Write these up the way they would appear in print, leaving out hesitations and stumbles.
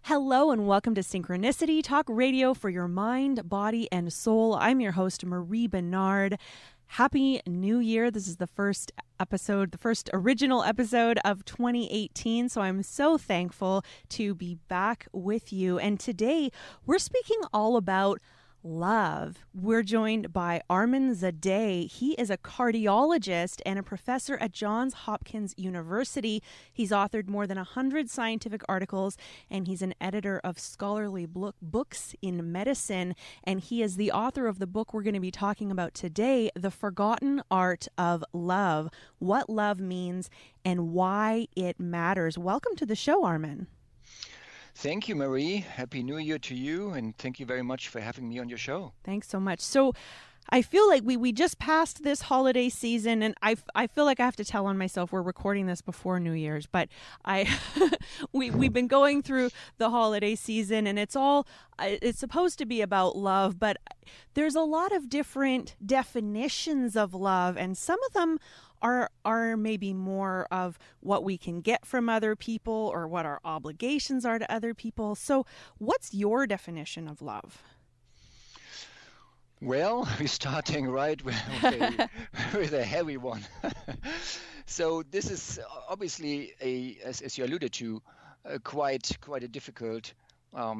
Hello and welcome to Synchronicity, talk radio for your mind, body, and soul. I'm your host, Marie Benard. Happy New Year. This is the first episode, the first original episode of 2018. So I'm so thankful to be back with you. And today we're speaking all about love. We're joined by Armand Zadeh. He is a cardiologist and a professor at Johns Hopkins University. He's authored more than 100 scientific articles, and he's an editor of scholarly books in medicine. And he is the author of the book we're going to be talking about today, The Forgotten Art of Love, What Love Means and Why It Matters. Welcome to the show, Armand. Thank you, Marie. Happy New Year to you, and thank you very much for having me on your show. Thanks so much. So I feel like we just passed this holiday season, and I feel like I have to tell on myself. We're recording this before New Year's, but we've been going through the holiday season, and it's supposed to be about love, but there's a lot of different definitions of love, and some of them are maybe more of what we can get from other people or what our obligations are to other people. So what's your definition of love? Well, we're starting right with a heavy one. So this is obviously, as you alluded to, quite a difficult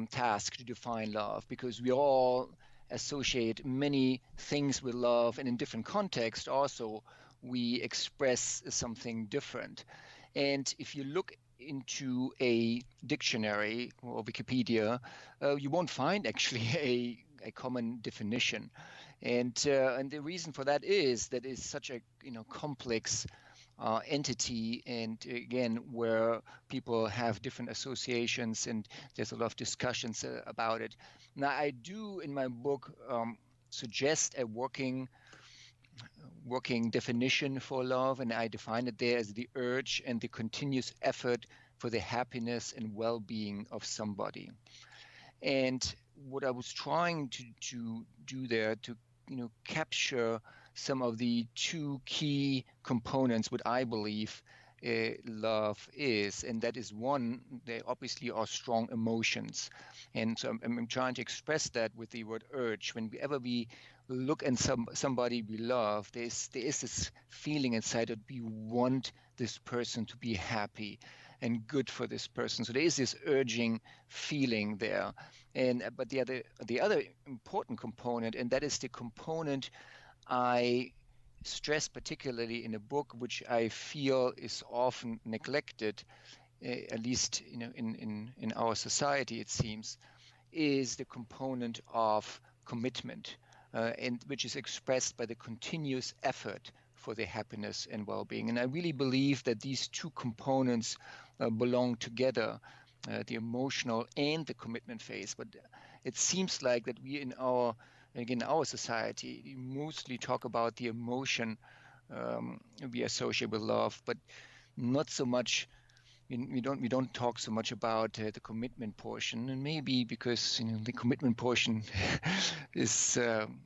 task to define love, because we all associate many things with love, and in different contexts also we express something different. And if you look into a dictionary or Wikipedia, you won't find actually a common definition. And the reason for that is that it's such a complex entity, and again, where people have different associations, and there's a lot of discussions about it. Now, I do in my book suggest a working definition for love, and I define it there as the urge and the continuous effort for the happiness and well-being of somebody. And what I was trying to do there, to capture some of the two key components, what I believe love is, and that is, one, they obviously are strong emotions, and so I'm trying to express that with the word urge. Whenever we look at somebody we love, there is this feeling inside that we want this person to be happy and good for this person. So there is this urging feeling there. But the other important component, and that is the component I stress particularly in a book, which I feel is often neglected, at least in our society it seems, is the component of commitment, and which is expressed by the continuous effort for the happiness and well-being. And I really believe that these two components belong together, the emotional and the commitment phase. But it seems like that we in our society, we mostly talk about the emotion we associate with love, but not so much. We don't talk so much about the commitment portion, and maybe because the commitment portion is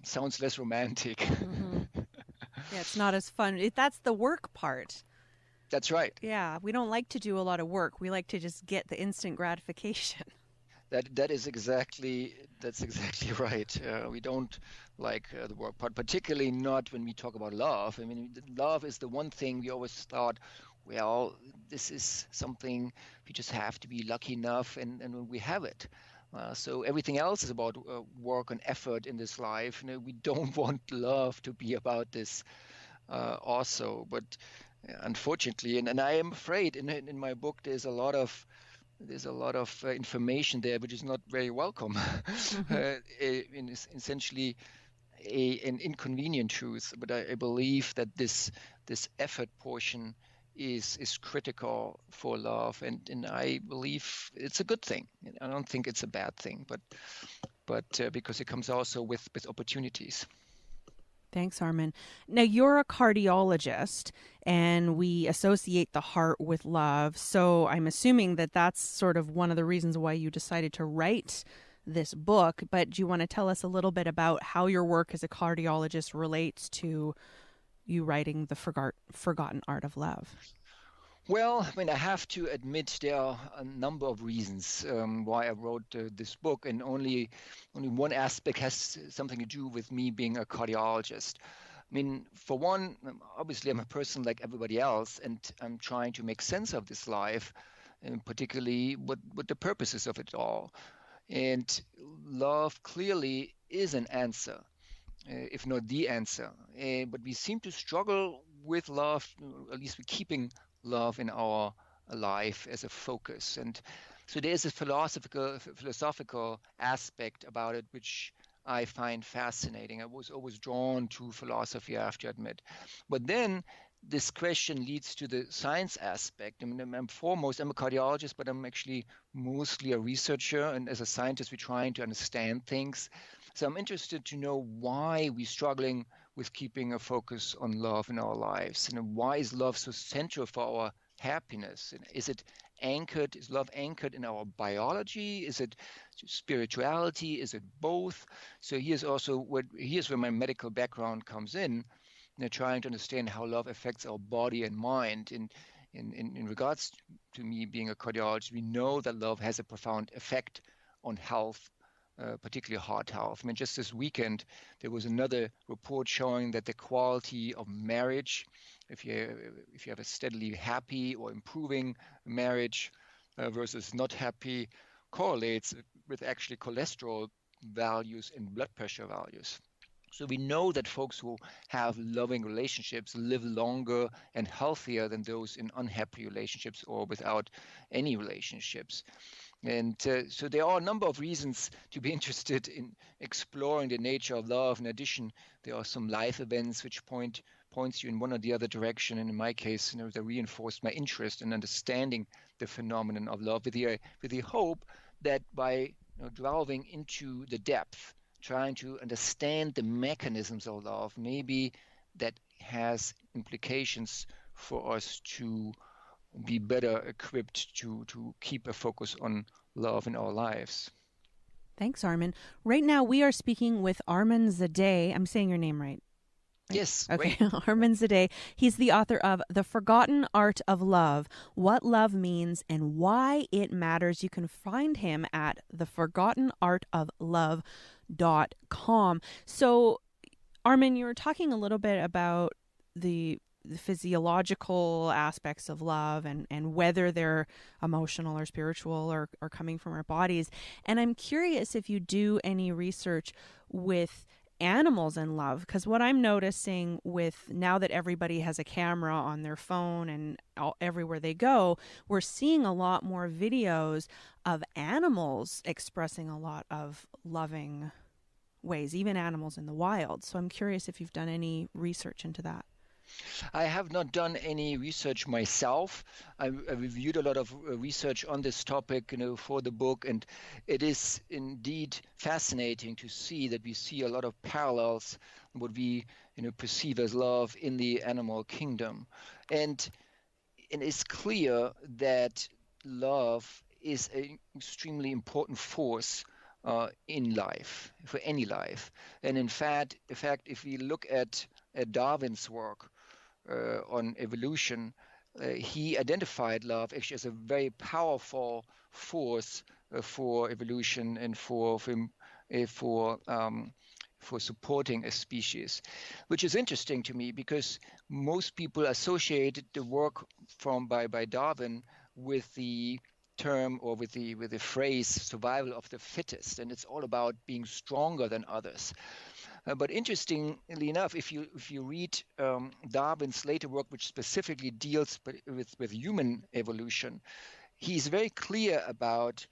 sounds less romantic. Mm-hmm. Yeah, it's not as fun. That's the work part. That's right. Yeah, we don't like to do a lot of work. We like to just get the instant gratification. That's exactly right. We don't like the work part, particularly not when we talk about love. I mean, love is the one thing we always thought, well, this is something we just have to be lucky enough, and when we have it. So everything else is about work and effort in this life. We don't want love to be about this also. But unfortunately, and I am afraid in my book there's a lot of information there which is not very welcome. Essentially an inconvenient truth. But I believe that this effort portion is critical for love, and I believe it's a good thing. I don't think it's a bad thing, but because it comes also with opportunities. Thanks, Armand. Now, you're a cardiologist, and we associate the heart with love. So I'm assuming that that's sort of one of the reasons why you decided to write this book. But do you want to tell us a little bit about how your work as a cardiologist relates to you writing The Forgotten Art of Love? Well, I mean, I have to admit there are a number of reasons why I wrote this book, and only one aspect has something to do with me being a cardiologist. I mean, for one, obviously, I'm a person like everybody else, and I'm trying to make sense of this life, and particularly what the purposes of it all. And love clearly is an answer, if not the answer. But we seem to struggle with love, at least with keeping love in our life as a focus. And so there's a philosophical aspect about it, which I find fascinating. I was always drawn to philosophy, I have to admit. But then this question leads to the science aspect. I mean, I'm a cardiologist, but I'm actually mostly a researcher. And as a scientist, we're trying to understand things. So I'm interested to know why we're struggling with keeping a focus on love in our lives, and why is love so central for our happiness? And is love anchored in our biology? Is it spirituality? Is it both? So here's where my medical background comes in, trying to understand how love affects our body and mind. In regards to me being a cardiologist, we know that love has a profound effect on health, particularly heart health. I mean, just this weekend, there was another report showing that the quality of marriage, if you have a steadily happy or improving marriage versus not happy, correlates with actually cholesterol values and blood pressure values. So we know that folks who have loving relationships live longer and healthier than those in unhappy relationships or without any relationships. And so there are a number of reasons to be interested in exploring the nature of love. In addition, there are some life events which points you in one or the other direction. And in my case, they reinforced my interest in understanding the phenomenon of love with the hope that by delving into the depth, trying to understand the mechanisms of love, maybe that has implications for us to be better equipped to keep a focus on love in our lives. Thanks, Armand. Right now, we are speaking with Armand Zadeh. I'm saying your name right. Yes, Okay, great. Armand Zadeh. He's the author of The Forgotten Art of Love, What Love Means and Why It Matters. You can find him at theforgottenartoflove.com. So, Armand, you were talking a little bit about the physiological aspects of love and whether they're emotional or spiritual or coming from our bodies. And I'm curious if you do any research with animals and love, because what I'm noticing with now that everybody has a camera on their phone and everywhere they go, we're seeing a lot more videos of animals expressing a lot of loving ways, even animals in the wild. So I'm curious if you've done any research into that. I have not done any research myself. I reviewed a lot of research on this topic, for the book, and it is indeed fascinating to see that we see a lot of parallels, what we, perceive as love in the animal kingdom, and it's clear that love is an extremely important force in life, for any life. And in fact, if we look at Darwin's work on evolution, he identified love actually as a very powerful force for evolution and for supporting a species, which is interesting to me because most people associated the work by Darwin with the term or with the phrase survival of the fittest, and it's all about being stronger than others. But interestingly enough, if you read Darwin's later work, which specifically deals with human evolution, he's very clear about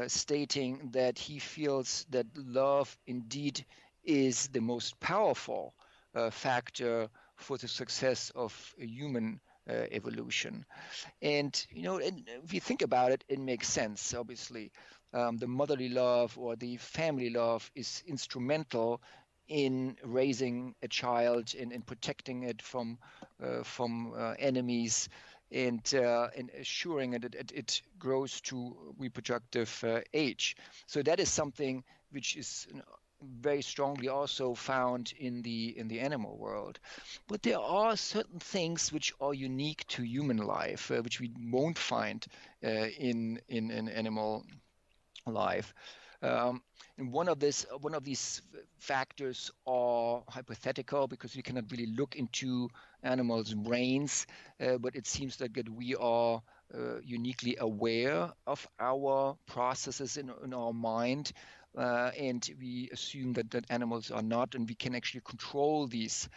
stating that he feels that love indeed is the most powerful factor for the success of human evolution. And if you think about it, it makes sense. Obviously, the motherly love or the family love is instrumental in raising a child and protecting it from enemies and assuring it that it grows to reproductive age. So that is something which is very strongly also found in the animal world. But there are certain things which are unique to human life, which we won't find in animal life. Um, and one of these factors are hypothetical because we cannot really look into animals' brains, but it seems like that we are uniquely aware of our processes in our mind, and we assume that animals are not, and we can actually control these,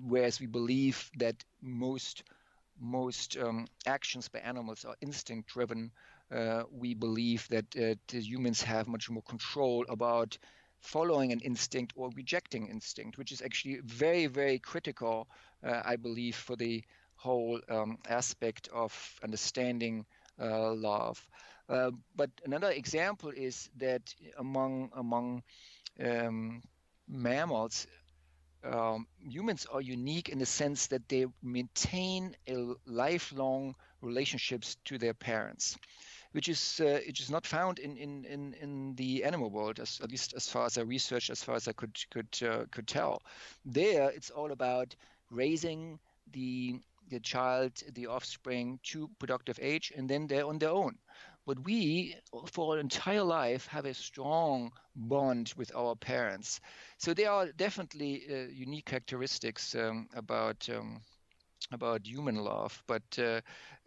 whereas we believe that most actions by animals are instinct driven. We believe that the humans have much more control about following an instinct or rejecting instinct, which is actually very, very critical, I believe, for the whole aspect of understanding love. But another example is that among mammals, humans are unique in the sense that they maintain a lifelong relationships to their parents, which is not found in the animal world, at least as far as I researched, as far as I could tell. There, it's all about raising the child, the offspring to productive age, and then they're on their own. But we, for our entire life, have a strong bond with our parents. So there are definitely unique characteristics about human love. But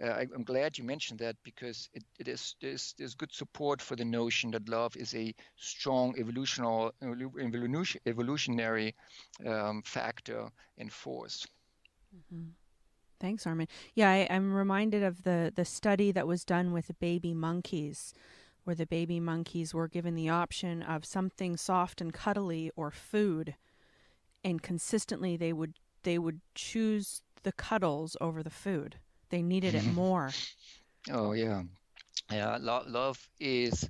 I'm glad you mentioned that because there's good support for the notion that love is a strong evolutionary factor and force. Mm-hmm. Thanks, Armin. Yeah, I'm reminded of the study that was done with baby monkeys, where the baby monkeys were given the option of something soft and cuddly or food, and consistently they would choose the cuddles over the food. They needed it more. Oh yeah, yeah. Love is,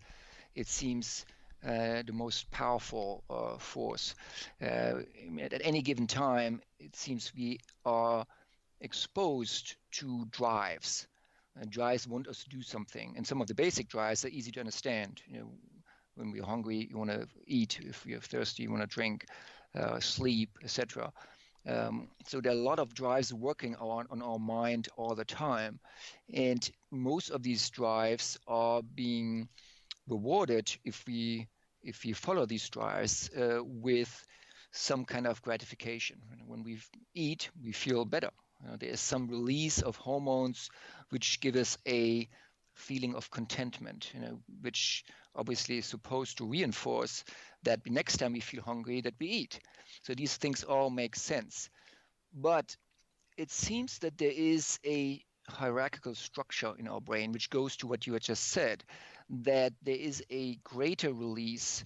it seems, the most powerful force. At any given time, it seems we are exposed to drives. Drives want us to do something, and some of the basic drives are easy to understand. When we're hungry, you want to eat. If we're thirsty, you want to drink, sleep, etc. So there are a lot of drives working on our mind all the time, and most of these drives are being rewarded if we follow these drives with some kind of gratification. When we eat, we feel better. There is some release of hormones which give us a feeling of contentment, which obviously is supposed to reinforce that next time we feel hungry, that we eat. So these things all make sense. But it seems that there is a hierarchical structure in our brain, which goes to what you had just said, that there is a greater release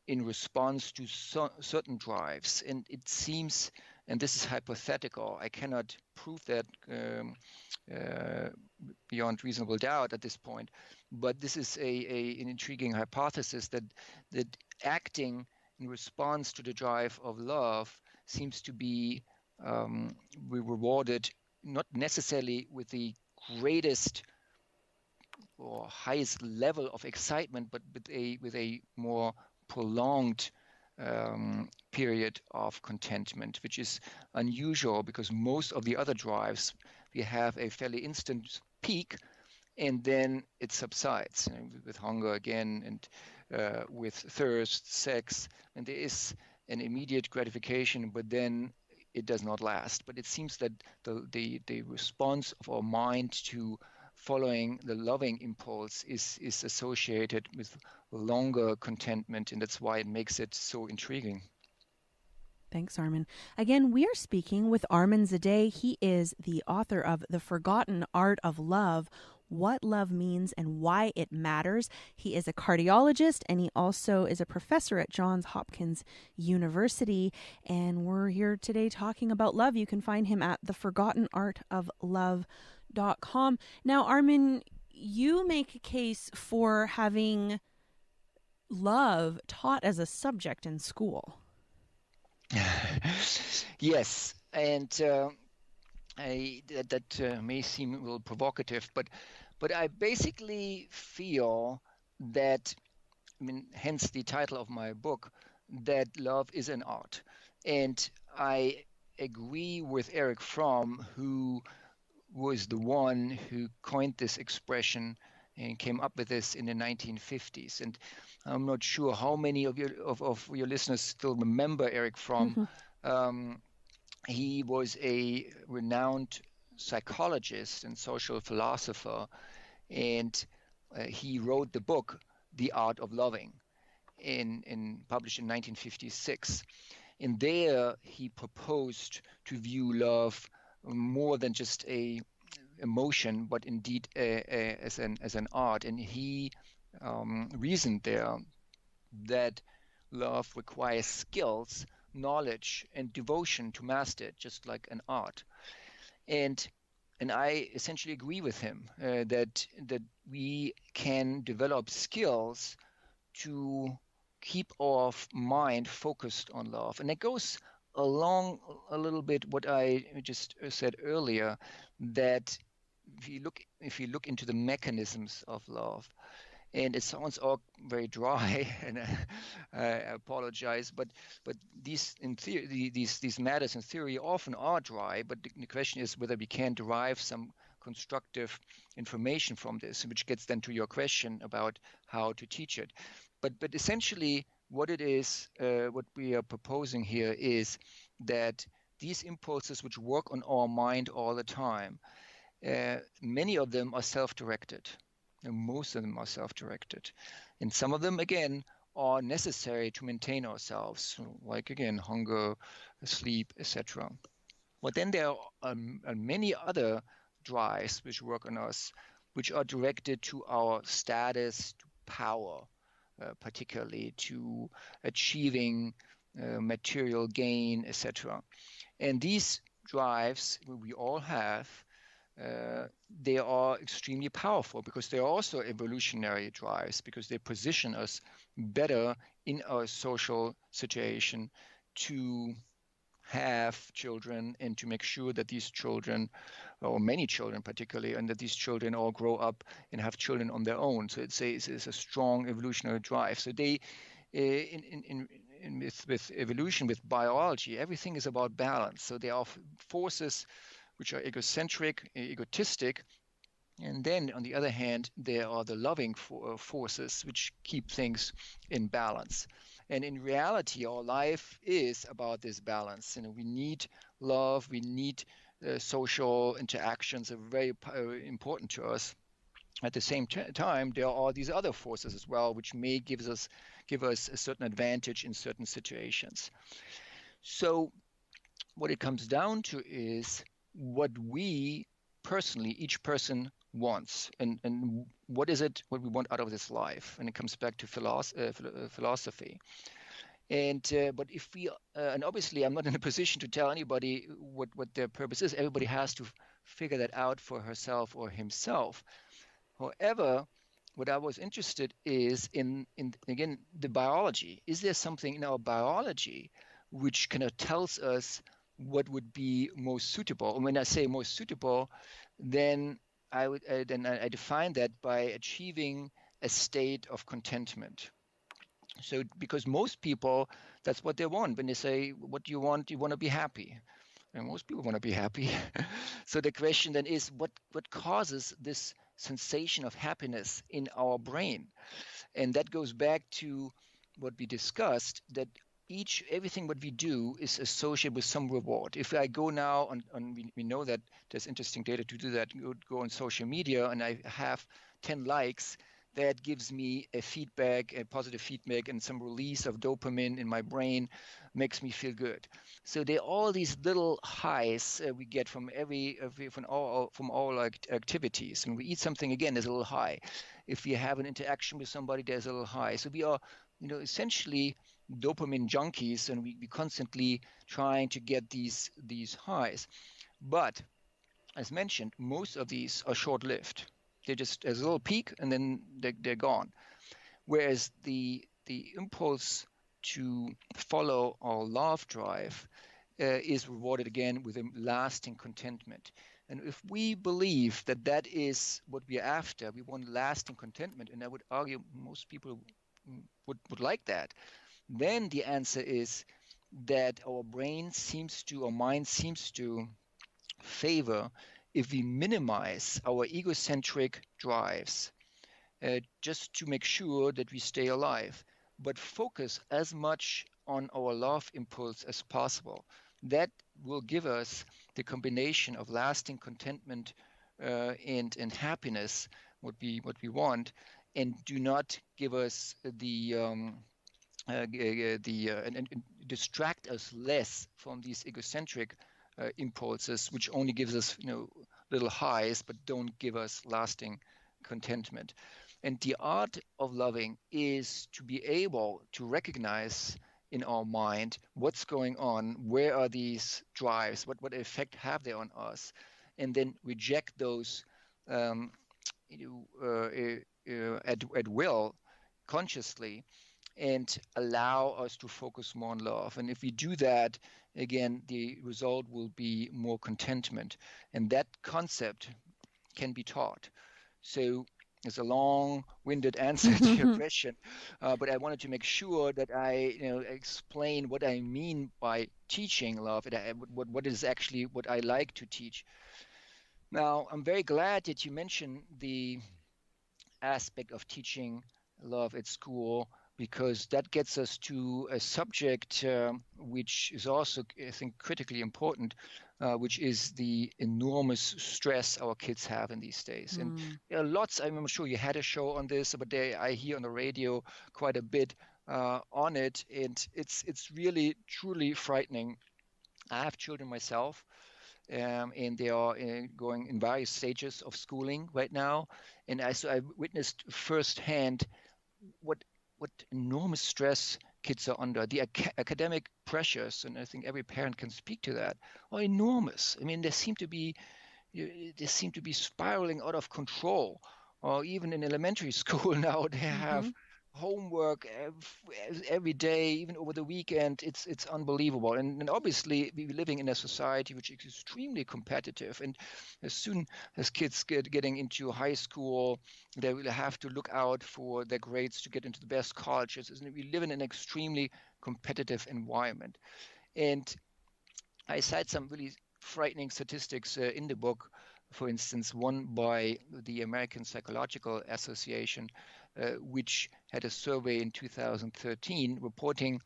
in response to certain drives. And it seems, and this is hypothetical, I cannot prove that beyond reasonable doubt at this point, but this is an intriguing hypothesis that acting in response to the drive of love seems to be rewarded not necessarily with the greatest or highest level of excitement, but with a more prolonged period of contentment, which is unusual because most of the other drives, we have a fairly instant peak and then it subsides, with hunger again, and with thirst, sex, and there is an immediate gratification, but then it does not last. But it seems that the response of our mind to following the loving impulse is associated with longer contentment, and that's why it makes it so intriguing. Thanks, Armin. Again, we are speaking with Armand Zadeh. He is the author of The Forgotten Art of Love, What Love Means and Why It Matters. He is a cardiologist and he also is a professor at Johns Hopkins University. And we're here today talking about love. You can find him at theforgottenartoflove.com. Now, Armin, you make a case for having love taught as a subject in school. Yes, and that may seem a little provocative, but I basically feel that, hence the title of my book, that love is an art. And I agree with Eric Fromm, who was the one who coined this expression and came up with this in the 1950s. And I'm not sure how many of your listeners still remember Eric Fromm. Um, he was a renowned psychologist and social philosopher, and he wrote the book The Art of Loving, published in 1956. And there he proposed to view love more than just a emotion, but indeed as an art. And he reasoned there that love requires skills, knowledge, and devotion to master it, just like an art. And I essentially agree with him that we can develop skills to keep our mind focused on love. And it goes along a little bit what I just said earlier, that if you look into the mechanisms of love, and it sounds all very dry, and I apologize, but these in theory, these matters in theory often are dry. But the question is whether we can derive some constructive information from this, which gets then to your question about how to teach it. But essentially, what it is, what we are proposing here is that these impulses which work on our mind all the time, many of them are self-directed. And most of them are self-directed. And some of them, again, are necessary to maintain ourselves, like, again, hunger, sleep, etc. But then there are many other drives which work on us, which are directed to our status, to power, particularly to achieving material gain, etc. And these drives we all have, they are extremely powerful because they are also evolutionary drives, because they position us better in our social situation to have children and to make sure that these children, or many children particularly, and that these children all grow up and have children on their own. So it's a strong evolutionary drive. So they, with evolution, with biology, everything is about balance. So there are forces which are egocentric, egotistic. And then, on the other hand, there are the loving forces which keep things in balance. And in reality, our life is about this balance. We need love, we need social interactions, are very important to us. At the same time, there are these other forces as well, which may give us a certain advantage in certain situations. So what it comes down to is what we personally, each person wants, and what is it, what we want out of this life. And it comes back to philosophy. And but if we, and obviously I'm not in a position to tell anybody what their purpose is. Everybody has to figure that out for herself or himself. However, what I was interested is in again, the biology. Is there something in our biology which kind of tells us what would be most suitable? And when I say most suitable, then I define that by achieving a state of contentment. So because most people, that's what they want. When they say, what do you want? You want to be happy. And most people want to be happy. So the question then is, what causes this sensation of happiness in our brain? And that goes back to what we discussed, that everything what we do is associated with some reward. If I go now we know that there's interesting data to do that, go on social media and I have 10 likes, that gives me a positive feedback, and some release of dopamine in my brain makes me feel good. So there are all these little highs we get from from all activities. When we eat something, again, there's a little high. If we have an interaction with somebody, there's a little high. So we are, essentially dopamine junkies, and we constantly trying to get these highs. But as mentioned, most of these are short-lived. They're just as a little peak, and then they're gone. Whereas the impulse to follow our love drive is rewarded again with a lasting contentment. And if we believe that is what we're after, we want lasting contentment, and I would argue most people would like that, then the answer is that our mind seems to favor if we minimize our egocentric drives, just to make sure that we stay alive, but focus as much on our love impulse as possible. That will give us the combination of lasting contentment and happiness, what we want, and do not give us and distract us less from these egocentric impulses, which only gives us little highs, but don't give us lasting contentment. And the art of loving is to be able to recognize in our mind what's going on, where are these drives, what effect have they on us, and then reject those um, at will, consciously, and allow us to focus more on love. And if we do that, again, the result will be more contentment. And that concept can be taught. So it's a long-winded answer to your question, but I wanted to make sure that I explain what I mean by teaching love, and what is actually what I like to teach. Now, I'm very glad that you mentioned the aspect of teaching love at school, because that gets us to a subject which is also, I think, critically important, which is the enormous stress our kids have in these days. And there are lots, I'm sure you had a show on this, but I hear on the radio quite a bit on it, and it's really, truly frightening. I have children myself, and they are going in various stages of schooling right now. And so I witnessed firsthand what enormous stress kids are under. The academic pressures, and I think every parent can speak to that, are enormous. I mean, they seem to be spiraling out of control. Or even in elementary school now, they have homework every day, even over the weekend. It's unbelievable. And obviously, we're living in a society which is extremely competitive. And as soon as kids getting into high school, they will have to look out for their grades to get into the best colleges. We live in an extremely competitive environment. And I cite some really frightening statistics in the book. For instance, one by the American Psychological Association, which had a survey in 2013 reporting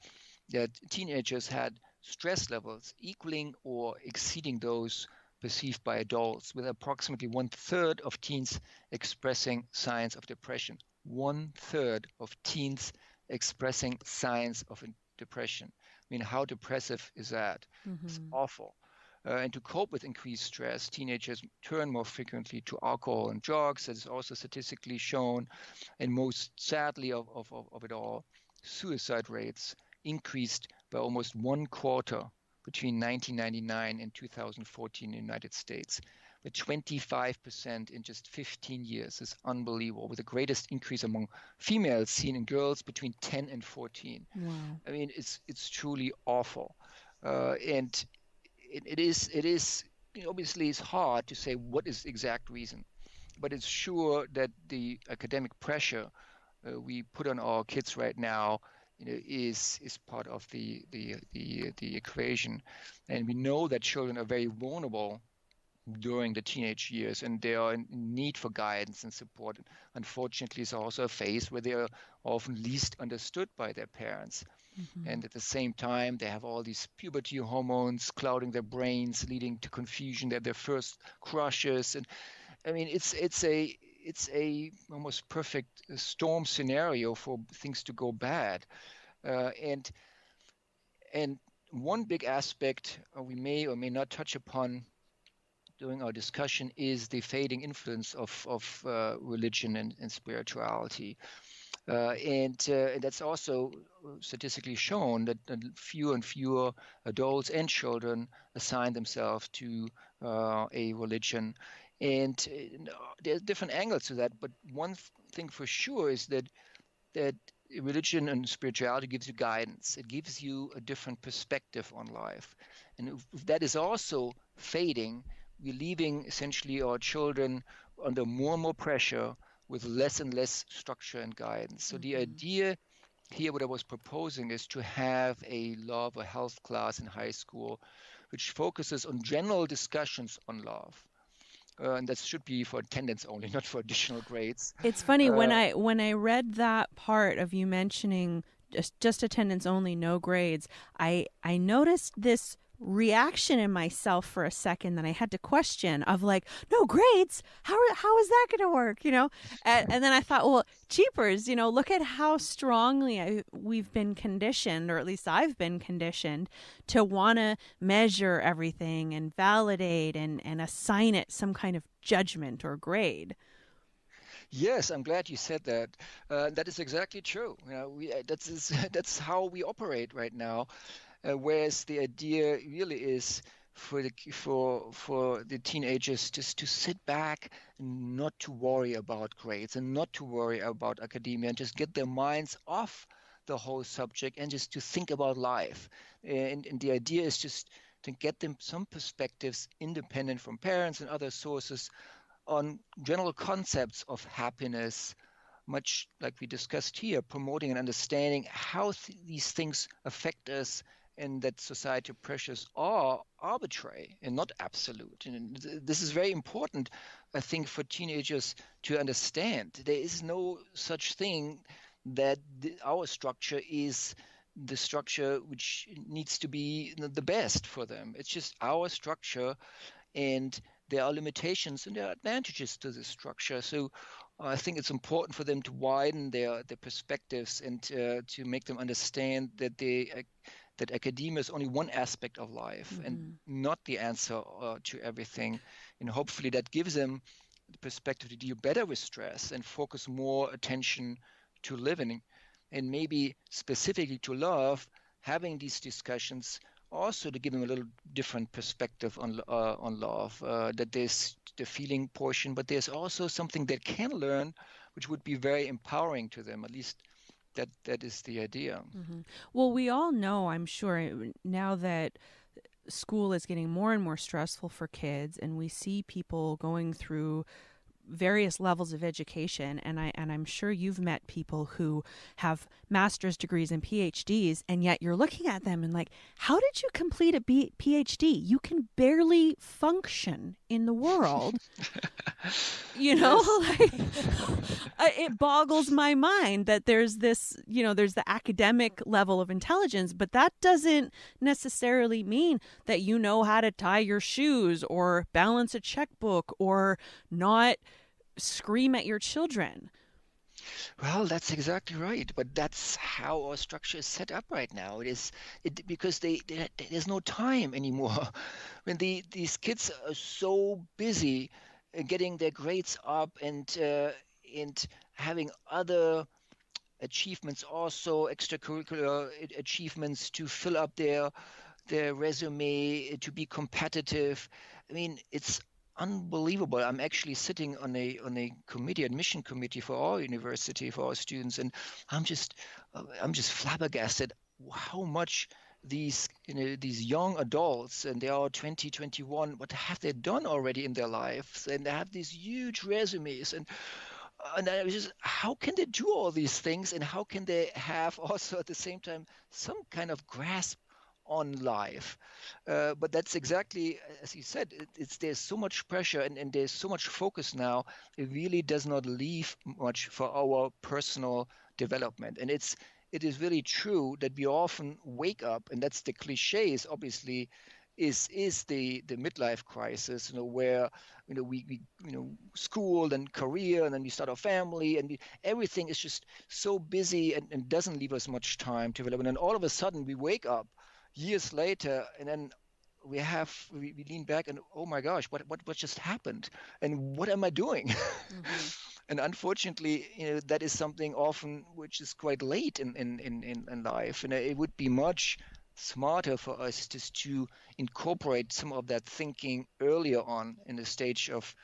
that teenagers had stress levels equaling or exceeding those perceived by adults, with approximately 1/3 of teens expressing signs of depression. 1/3 of teens expressing signs of depression. I mean, how depressive is that? It's awful. And to cope with increased stress, teenagers turn more frequently to alcohol and drugs. That is also statistically shown. And most sadly of it all, suicide rates increased by almost 1/4 between 1999 and 2014 in the United States. But 25% in just 15 years is unbelievable, with the greatest increase among females seen in girls between 10 and 14. Wow. I mean, it's truly awful. And it is obviously it's hard to say what is the exact reason, but it's sure that the academic pressure we put on our kids right now is part of the equation. And we know that children are very vulnerable during the teenage years, and they are in need for guidance and support. Unfortunately, it's also a phase where they are often least understood by their parents. And at the same time, they have all these puberty hormones clouding their brains, leading to confusion. They have their first crushes, and I mean, it's a almost perfect storm scenario for things to go bad. And one big aspect we may or may not touch upon during our discussion is the fading influence of religion and spirituality. And that's also statistically shown that fewer and fewer adults and children assign themselves to a religion. And there's different angles to that, but one thing for sure is that religion and spirituality gives you guidance. It gives you a different perspective on life. And if that is also fading, we're leaving essentially our children under more and more pressure, with less and less structure and guidance. So the idea here what I was proposing is to have a love or health class in high school, which focuses on general discussions on love. And that should be for attendance only, not for additional grades. It's funny when Uh, I read that part of you mentioning just attendance only, no grades. I noticed this reaction in myself for a second that I had to question of like, no grades, how is that going to work, and then I thought, well, cheapers, look at how strongly we've been conditioned, or at least I've been conditioned to want to measure everything and validate and assign it some kind of judgment or grade. yes, I'm glad you said that. That is exactly true. That's how we operate right now. Whereas the idea really is for the teenagers just to sit back and not to worry about grades and not to worry about academia and just get their minds off the whole subject and just to think about life. And the idea is just to get them some perspectives independent from parents and other sources on general concepts of happiness, much like we discussed here, promoting and understanding how these things affect us, and that societal pressures are arbitrary and not absolute. And this is very important, I think, for teenagers to understand. There is no such thing that our structure is the structure which needs to be the best for them. It's just our structure, and there are limitations and there are advantages to this structure. So I think it's important for them to widen their perspectives and to make them understand that that academia is only one aspect of life and not the answer to everything. And hopefully that gives them the perspective to deal better with stress and focus more attention to living, and maybe specifically to love, having these discussions also to give them a little different perspective on love. That there's the feeling portion, but there's also something they can learn, which would be very empowering to them. At least that is the idea. Well, we all know, I'm sure, now that school is getting more and more stressful for kids, and we see people going through various levels of education, and I'm sure you've met people who have master's degrees and PhDs, and yet you're looking at them and like, how did you complete a PhD? You can barely function in the world. Yes. Like, it boggles my mind that there's this, there's the academic level of intelligence, but that doesn't necessarily mean that you know how to tie your shoes or balance a checkbook or not scream at your children. Well, that's exactly right. But that's how our structure is set up right now. Because there's no time anymore. When these kids are so busy getting their grades up and having other achievements, also extracurricular achievements to fill up their resume, to be competitive. I mean, it's unbelievable. I'm actually sitting on a committee, admission committee for our university, for our students, and I'm just flabbergasted how much these young adults, and they are 20, 21, what have they done already in their lives, and they have these huge resumes, and I was just, how can they do all these things, and how can they have also at the same time some kind of grasp on life? But that's exactly as you said. There's so much pressure, and there's so much focus now. It really does not leave much for our personal development, and it is really true that we often wake up, and that's the cliches, obviously, is the midlife crisis, where we school and career, and then we start our family, and everything is just so busy and doesn't leave us much time to develop. And then all of a sudden we wake up years later, and then we lean back and, oh my gosh, what just happened, and what am I doing? And unfortunately, that is something often which is quite late in life, and it would be much smarter for us just to incorporate some of that thinking earlier on in the stage of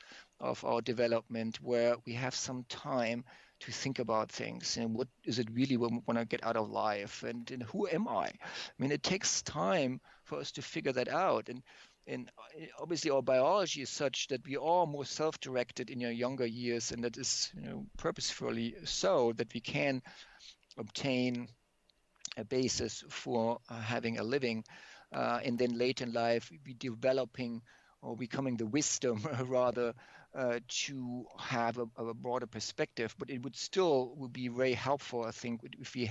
our development, where we have some time to think about things, and what is it really we want to get out of life, and who am I mean, it takes time for us to figure that out, and obviously our biology is such that we are more self-directed in your younger years, and that is purposefully so, that we can obtain a basis for having a living, and then later in life be developing or becoming the wisdom rather to have a broader perspective. But it would be very helpful, I think, if we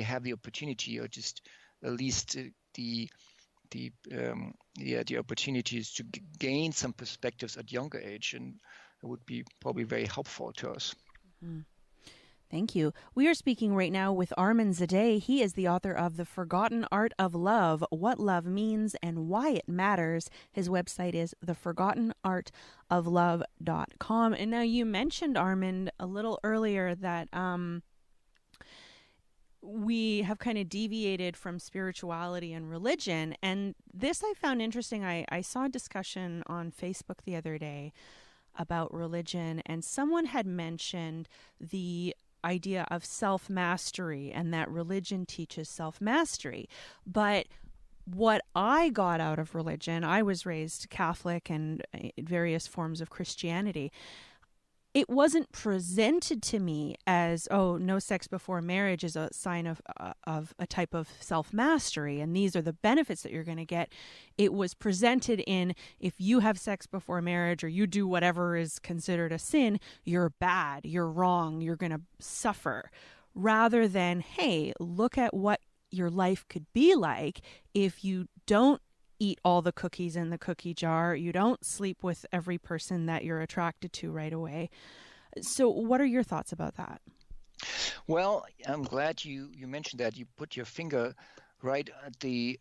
have the opportunity, or just at least the opportunities to gain some perspectives at younger age, and it would be probably very helpful to us. Mm. Thank you. We are speaking right now with Armand Zadeh. He is the author of The Forgotten Art of Love, What Love Means and Why It Matters. His website is theforgottenartoflove.com. And now you mentioned, Armand, a little earlier that we have kind of deviated from spirituality and religion. And this I found interesting. I saw a discussion on Facebook the other day about religion, and someone had mentioned the idea of self-mastery and that religion teaches self-mastery. But what I got out of religion, I was raised Catholic and various forms of Christianity. It wasn't presented to me as, oh, no sex before marriage is a sign of a type of self-mastery, and these are the benefits that you're going to get. It was presented in, if you have sex before marriage or you do whatever is considered a sin, you're bad, you're wrong, you're going to suffer, rather than, hey, look at what your life could be like if you don't eat all the cookies in the cookie jar, you don't sleep with every person that you're attracted to right away. So what are your thoughts about that? Well, I'm glad you mentioned that. You put your finger right at the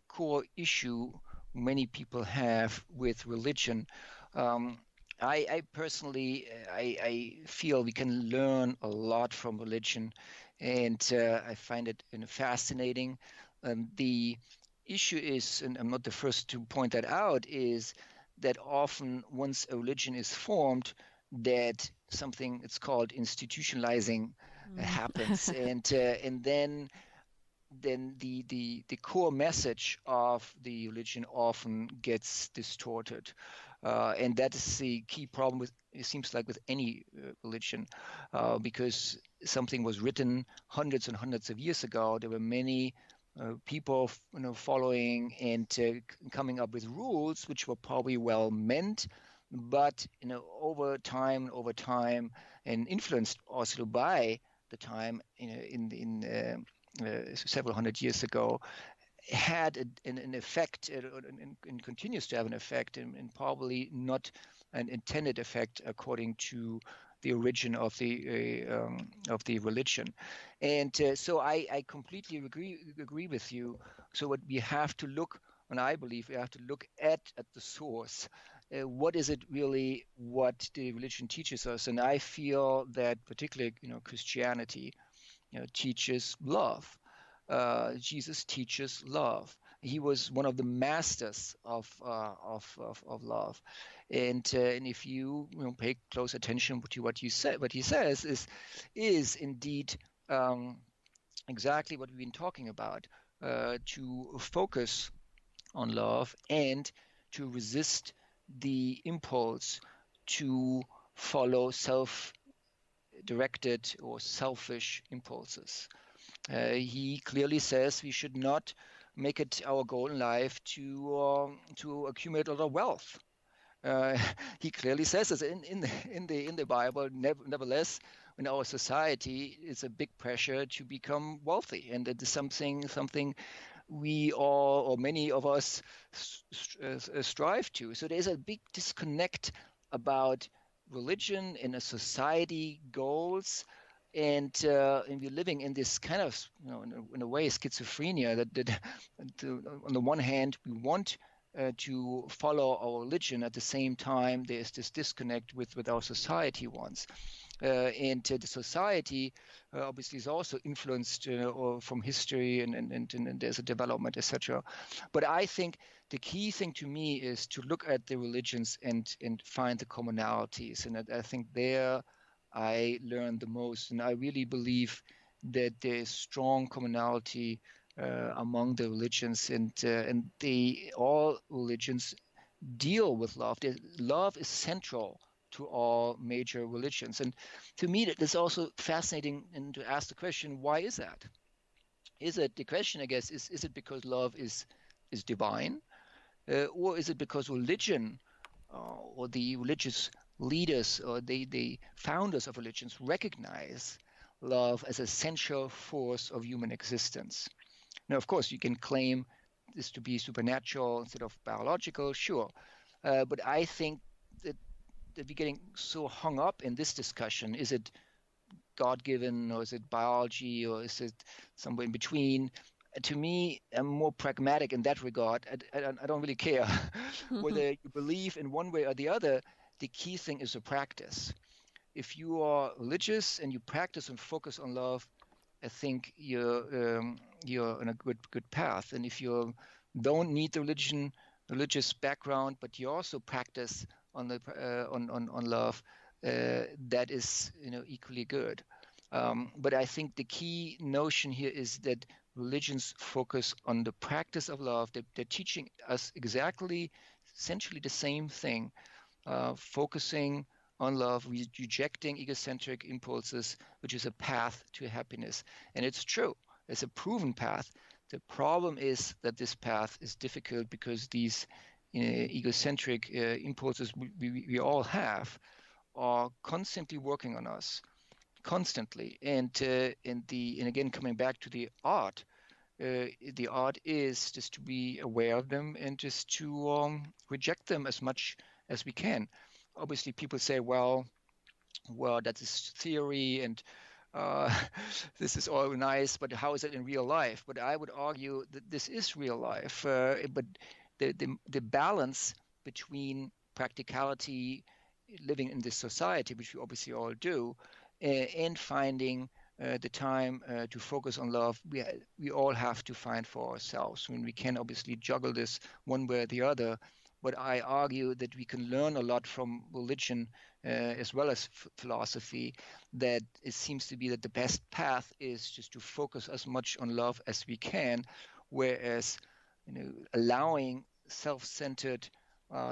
core issue many people have with religion. I personally, I feel we can learn a lot from religion, and I find it fascinating. The issue is, and I'm not the first to point that out, is that often once a religion is formed, that something it's called institutionalizing happens, and then the core message of the religion often gets distorted. And that is the key problem with, it seems like, with any religion, because something was written hundreds and hundreds of years ago. There were many people, following and coming up with rules which were probably well meant, but over time, and influenced also by the time, in several hundred years ago, had an effect, and continues to have an effect, and probably not an intended effect according to the origin of the religion. And so I completely agree with you. So what we have to look, and I believe we have to look at the source. What is it really what the religion teaches us? And I feel that particularly Christianity teaches love. Jesus teaches love. He was one of the masters of love, and if you, pay close attention to what he says is indeed exactly what we've been talking about. To focus on love and to resist the impulse to follow self-directed or selfish impulses. He clearly says we should not make it our goal in life to accumulate a lot of wealth. He clearly says this in the Bible. Nevertheless, in our society, it's a big pressure to become wealthy, and it is something we all, or many of us, strive to. So there's a big disconnect about religion and a society goals. And we're living in this kind of, in a way, schizophrenia that on the one hand, we want to follow our religion. At the same time, there's this disconnect with our society wants. And the society obviously is also influenced from history, and there's a development, etc. But I think the key thing to me is to look at the religions and find the commonalities. And I think there I learned the most, and I really believe that there is strong commonality among the religions, and all religions deal with love. Love is central to all major religions. And to me, it is also fascinating and to ask the question, why is that? Is it, the question, I guess, is it because love is divine? Or is it because religion or the religious leaders or the founders of religions recognize love as an essential force of human existence? Now, of course, you can claim this to be supernatural instead of biological, sure. But I think that, that we're getting so hung up in this discussion. Is it God-given, or is it biology, or is it somewhere in between? To me, I'm more pragmatic in that regard. I don't really care whether you believe in one way or the other. The key thing is a practice. If you are religious and you practice and focus on love, I think you're on a good path. And if you don't need the religious background, but you also practice on the on love, that is equally good. But I think the key notion here is that religions focus on the practice of love. They're teaching us exactly, essentially the same thing, focusing on love, rejecting egocentric impulses, which is a path to happiness. And it's true, it's a proven path. The problem is that this path is difficult because these egocentric impulses we all have are constantly working on us, constantly. And again, coming back to the art is just to be aware of them and just to reject them as much as we can. Obviously, people say, well, that is theory and this is all nice, but how is it in real life? But I would argue that this is real life. But the balance between practicality, living in this society, which we obviously all do, and finding the time to focus on love, we all have to find for ourselves. I mean, we can obviously juggle this one way or the other, but I argue that we can learn a lot from religion as well as philosophy, that it seems to be that the best path is just to focus as much on love as we can, whereas allowing self-centered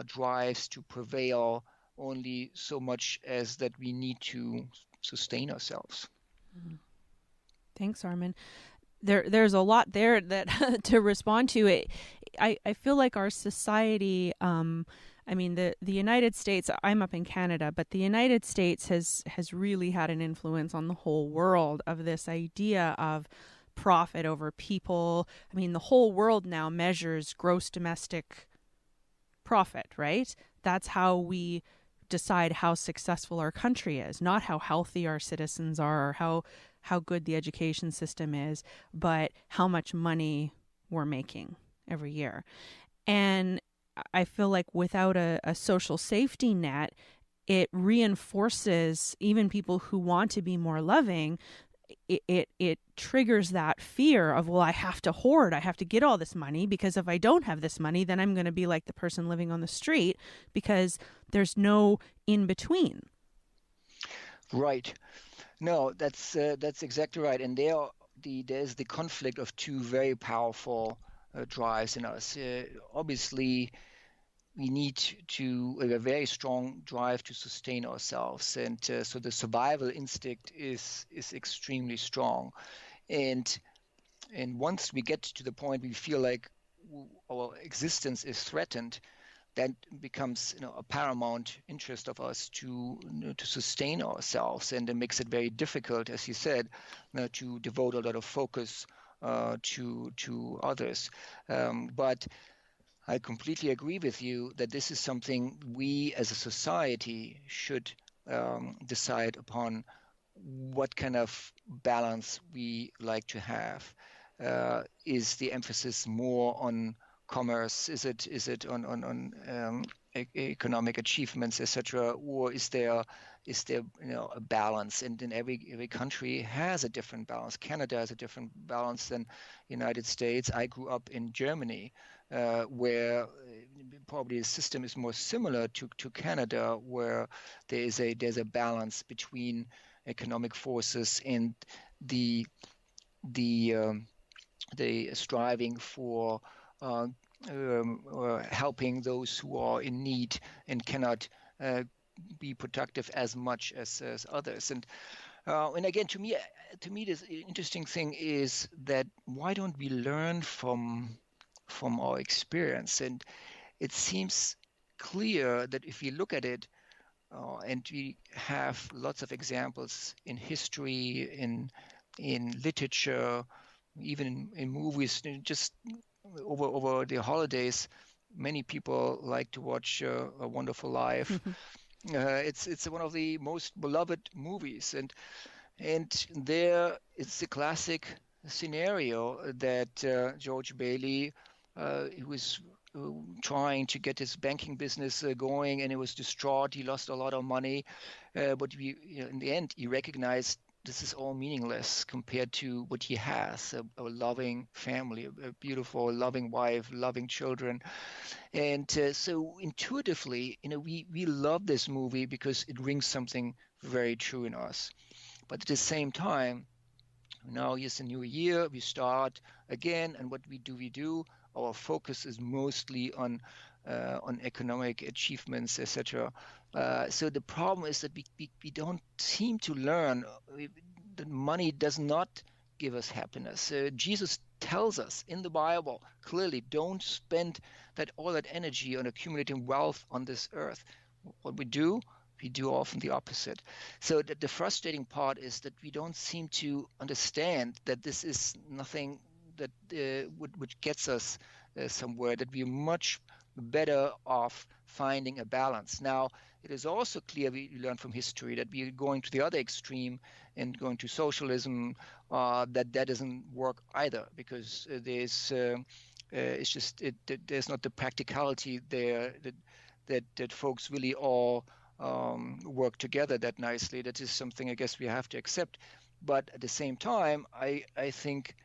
drives to prevail only so much as that we need to sustain ourselves. Thanks, Armand. There's a lot there that to respond to. I feel like our society, I mean, the United States, I'm up in Canada, but the United States has really had an influence on the whole world of this idea of profit over people. I mean, the whole world now measures gross domestic profit, right? That's how we decide how successful our country is, not how healthy our citizens are or how good the education system is, but how much money we're making every year. And I feel like without a social safety net, it reinforces even people who want to be more loving. It triggers that fear of, well, I have to hoard, I have to get all this money, because if I don't have this money, then I'm going to be like the person living on the street, because there's no in between. Right. No, that's exactly right. And there's the conflict of two very powerful drives in us. Obviously, we need to a very strong drive to sustain ourselves, and so the survival instinct is extremely strong. And once we get to the point we feel like our existence is threatened, that becomes a paramount interest of us to sustain ourselves, and it makes it very difficult, as you said, to devote a lot of focus to others. But I completely agree with you that this is something we as a society should decide upon, what kind of balance we like to have. Is the emphasis more on commerce? Is it on economic achievements, etc., or is there a balance? And in every country has a different balance. Canada has a different balance than United States. I grew up in Germany, where probably the system is more similar to Canada, where there's a balance between economic forces and the striving for helping those who are in need and cannot be productive as much as others. And again, to me, this interesting thing is that why don't we learn from our experience? And it seems clear that if we look at it, and we have lots of examples in history, in literature, even in movies. Just over the holidays, many people like to watch A Wonderful Life. It's one of the most beloved movies, and there it's a classic scenario that George Bailey, he was trying to get his banking business going, and he was distraught. He lost a lot of money, but in the end, he recognized this is all meaningless compared to what he has: a loving family, a beautiful, loving wife, loving children. And so intuitively, we love this movie because it rings something very true in us. But at the same time, now is a new year, we start again, and what we do? Our focus is mostly on economic achievements, etc. So the problem is that we don't seem to learn that money does not give us happiness. Jesus tells us in the Bible clearly, don't spend all that energy on accumulating wealth on this earth. What we do often the opposite. So the frustrating part is that we don't seem to understand that this is nothing that which gets us somewhere, that we're much better off finding a balance. Now, it is also clear, we learn from history, that we are going to the other extreme and going to socialism, that doesn't work either, because there's not the practicality there that folks really all work together that nicely. That is something I guess we have to accept. But at the same time, I think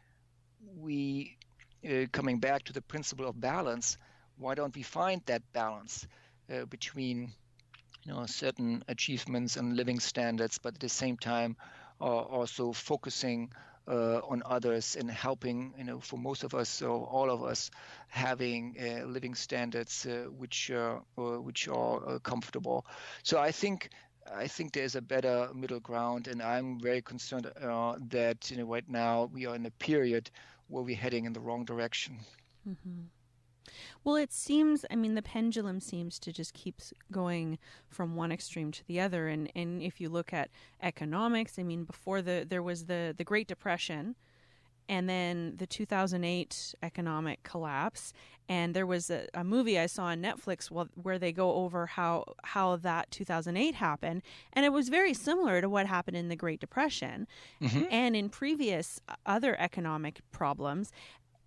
we, coming back to the principle of balance, why don't we find that balance between certain achievements and living standards, but at the same time also focusing on others and helping, for most of us, so all of us, having living standards which are comfortable. So I think there's a better middle ground, and I'm very concerned that right now we are in a period where we're heading in the wrong direction. Mm-hmm. Well, it seems, the pendulum seems to just keep going from one extreme to the other. And if you look at economics, before there was the Great Depression, and then the 2008 economic collapse. And there was a movie I saw on Netflix where they go over how that 2008 happened. And it was very similar to what happened in the Great Depression and in previous other economic problems.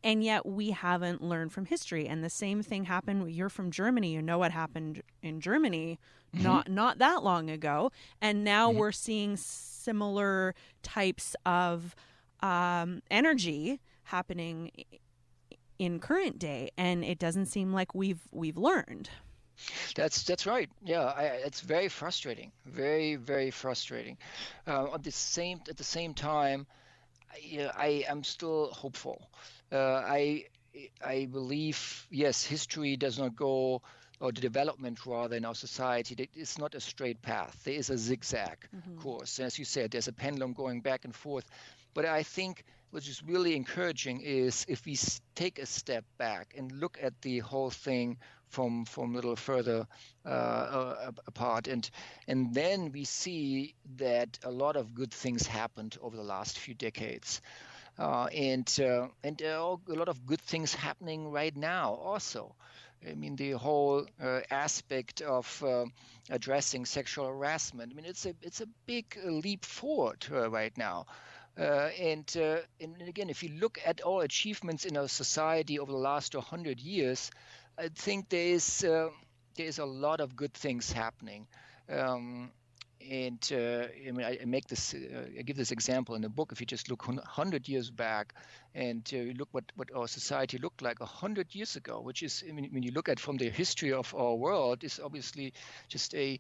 And yet we haven't learned from history. And the same thing happened. You're from Germany. You know what happened in Germany not that long ago. And now we're seeing similar types of energy happening in current day. And it doesn't seem like we've learned. That's right. Yeah, it's very frustrating. Very, very frustrating. At the same time, I am still hopeful. I believe, yes, history does not go, or the development rather in our society, it's not a straight path. There is a zigzag course. As you said, there's a pendulum going back and forth. But I think what is really encouraging is if we take a step back and look at the whole thing from a little further apart, and then we see that a lot of good things happened over the last few decades. And there are a lot of good things happening right now also. The whole aspect of addressing sexual harassment, it's a big leap forward right now. And again, if you look at all achievements in our society over the last 100 years, I think there is a lot of good things happening. I make this, I give this example in the book. If you just look 100 years back and you look what our society looked like 100 years ago, which is, when you look at from the history of our world, is obviously just a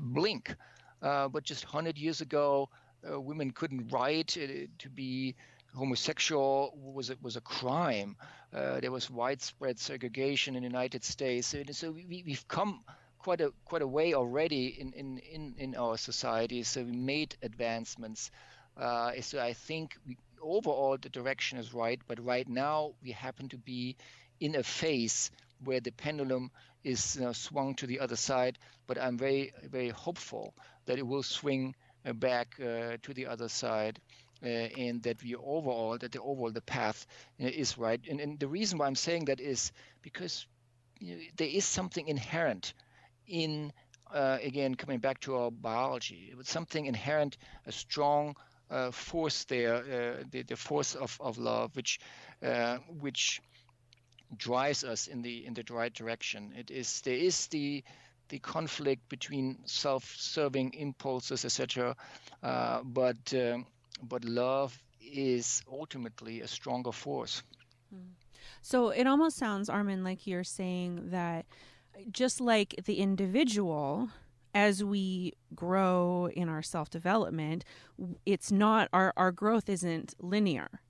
blink. But just 100 years ago, women couldn't write. To be homosexual was a crime. There was widespread segregation in the United States. And so we've come quite a way already in our society. So we made advancements. So I think overall the direction is right, but right now we happen to be in a phase where the pendulum is swung to the other side. But I'm very, very hopeful that it will swing back to the other side, and that the path is right. And the reason why I'm saying that is because there is something inherent in, again, coming back to our biology, it's something inherent, a strong force there, the force of love, which drives us in the right direction. There is the conflict between self-serving impulses, etc. But love is ultimately a stronger force. So it almost sounds, Armand, like you're saying that just like the individual, as we grow in our self-development, it's not, our growth isn't linear.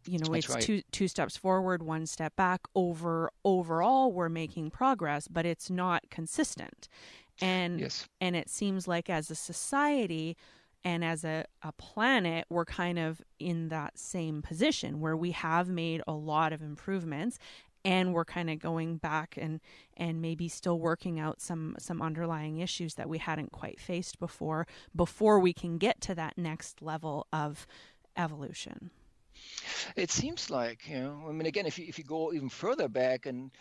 That's It's right. two steps forward, one step back. Overall, we're making progress, but it's not consistent. And Yes. and it seems like as a society and as a planet, we're kind of in that same position where we have made a lot of improvements, and we're kind of going back and maybe still working out some underlying issues that we hadn't quite faced before we can get to that next level of evolution. It seems like, I mean, again, if you go even further back and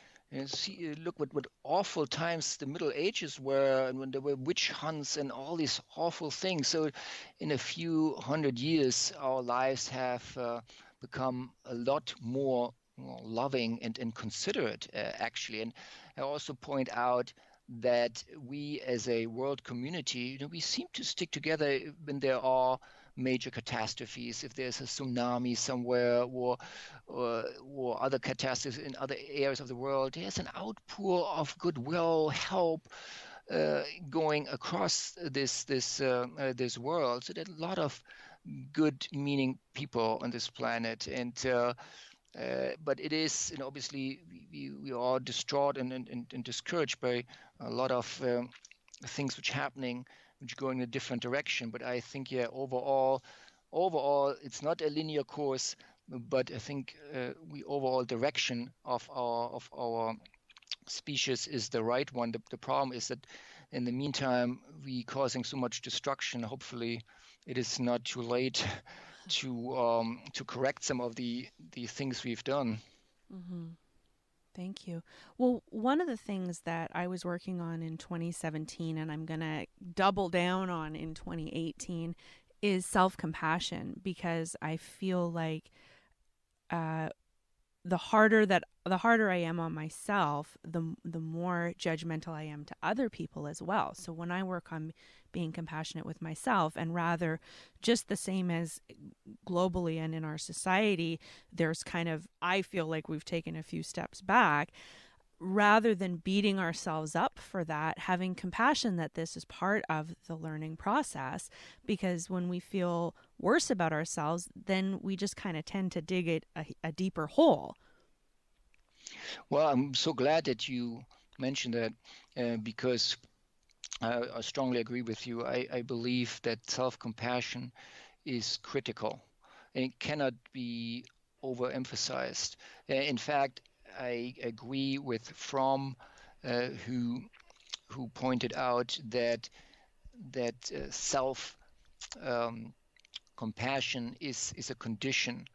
see, look what awful times the Middle Ages were, and when there were witch hunts and all these awful things. So, in a few hundred years, our lives have become a lot more loving and considerate, actually. And I also point out that we, as a world community, we seem to stick together when there are major catastrophes. If there's a tsunami somewhere, or other catastrophes in other areas of the world, there's an outpour of goodwill, help, going across this world. So there's a lot of good meaning people on this planet, and but it is, obviously we are distraught and discouraged by a lot of things which happening, which go in a different direction. But I think, yeah, overall, it's not a linear course, but I think we overall direction of our species is the right one. The problem is that in the meantime, we causing so much destruction. Hopefully, it is not too late to correct some of the things we've done. Mm-hmm. Thank you. Well, one of the things that I was working on in 2017, and I'm going to double down on in 2018, is self-compassion, because I feel like uh, the harder I am on myself, the more judgmental I am to other people as well. So when I work on being compassionate with myself, and rather just the same as globally and in our society, there's kind of, I feel like we've taken a few steps back. Rather than beating ourselves up for that, having compassion that this is part of the learning process, because when we feel worse about ourselves, then we just kind of tend to dig a deeper hole. Well, I'm so glad that you mentioned that, because I strongly agree with you. I believe that self-compassion is critical, and it cannot be overemphasized. In fact, I agree with Fromm, who pointed out that self compassion is a condition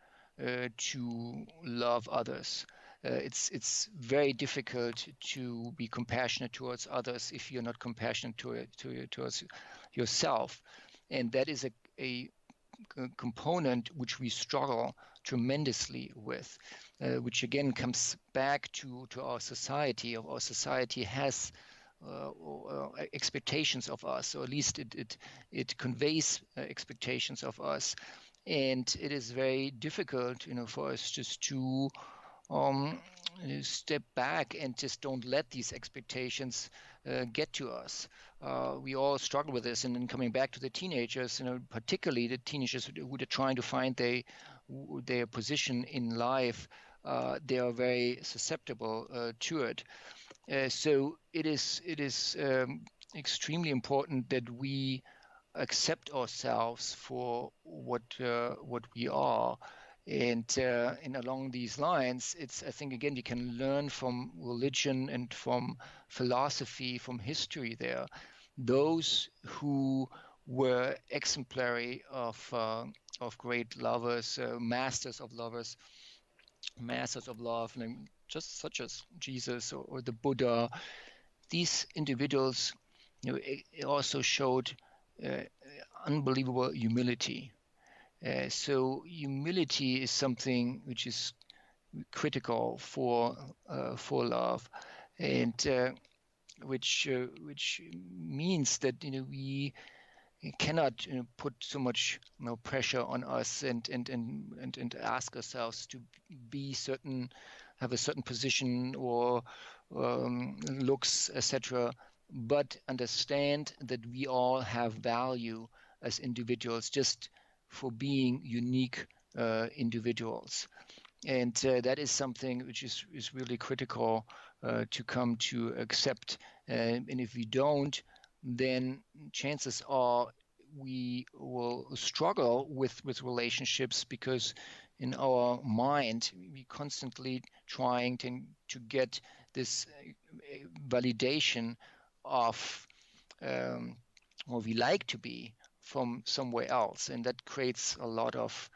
to love others. It's very difficult to be compassionate towards others if you're not compassionate towards yourself, and that is a component which we struggle tremendously with, which again comes back to our society. Our society has expectations of us, or at least it conveys expectations of us, and it is very difficult, for us just to um, step back and just don't let these expectations get to us. We all struggle with this, and then coming back to the teenagers, particularly the teenagers who are trying to find their position in life, they are very susceptible to it. So it is extremely important that we accept ourselves for what we are. And along these lines, I think again we can learn from religion and from philosophy, from history. There, those who were exemplary of great lovers, masters of love, and just such as Jesus or the Buddha. These individuals, also showed uh, unbelievable humility. So humility is something which is critical for love, and which means that we cannot put so much pressure on us and ask ourselves to be certain, have a certain position or looks, etc. But understand that we all have value as individuals just for being unique individuals. And that is something which is really critical to come to accept. And if we don't, then chances are we will struggle with relationships, because in our mind we constantly trying to get this validation of or we like to be from somewhere else, and that creates a lot of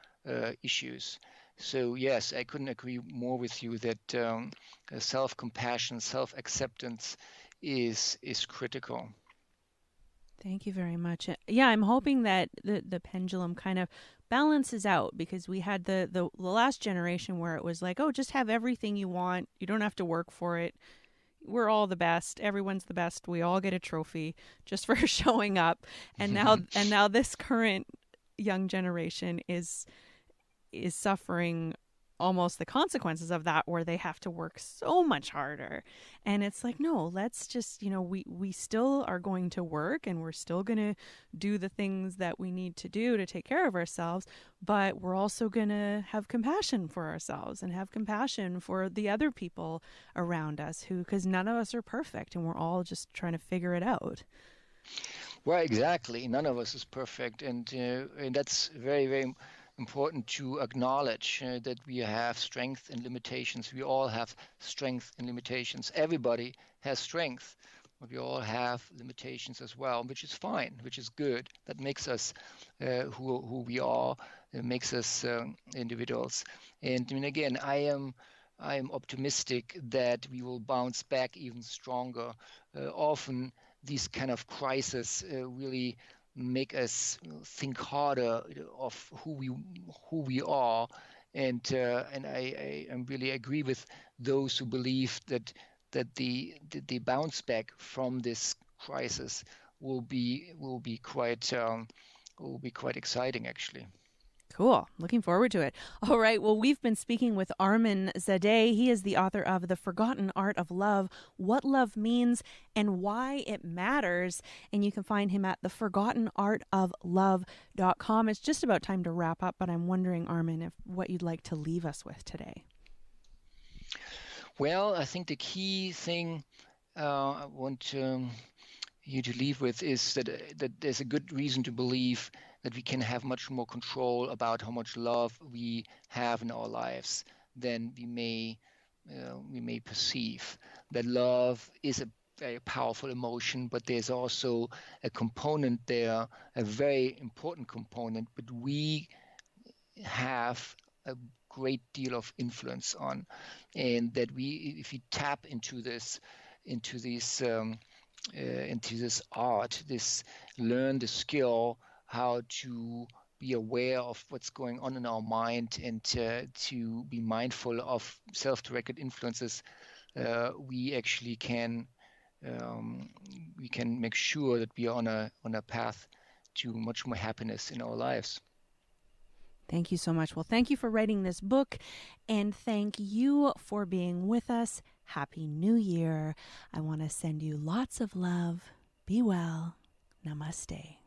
issues. So yes, I couldn't agree more with you that self-compassion, self-acceptance is critical. Thank you very much. Yeah, I'm hoping that the pendulum kind of balances out, because we had the last generation where it was like, oh, just have everything you want. You don't have to work for it. We're all the best. Everyone's the best. We all get a trophy just for showing up. And now this current young generation is suffering almost the consequences of that, where they have to work so much harder. And it's like, no, let's just, we still are going to work, and we're still going to do the things that we need to do to take care of ourselves, but we're also going to have compassion for ourselves and have compassion for the other people around us, because none of us are perfect, and we're all just trying to figure it out. Well, exactly. None of us is perfect, and that's very, very important to acknowledge that we have strength and limitations. We all have strength and limitations. Everybody has strength, but we all have limitations as well, which is fine, which is good. That makes us who we are. It makes us individuals. And I mean, again, I am optimistic that we will bounce back even stronger. Often these kind of crises really make us think harder of who we are, and I really agree with those who believe that the bounce back from this crisis will be quite exciting, actually. Cool. Looking forward to it. All right. Well, we've been speaking with Armand Zadeh. He is the author of The Forgotten Art of Love, What Love Means and Why It Matters. And you can find him at theforgottenartoflove.com. It's just about time to wrap up, but I'm wondering, Armand, if what you'd like to leave us with today. Well, I think the key thing I want you to leave with is that there's a good reason to believe that we can have much more control about how much love we have in our lives than we may perceive. That love is a very powerful emotion, but there's also a component there, a very important component, but we have a great deal of influence on, and that if we tap into into these into this art, learn the skill how to be aware of what's going on in our mind, and to be mindful of self-directed influences, we actually we can make sure that we are on a path to much more happiness in our lives. Thank you so much. Well, thank you for writing this book, and thank you for being with us. Happy New Year. I want to send you lots of love. Be well. Namaste.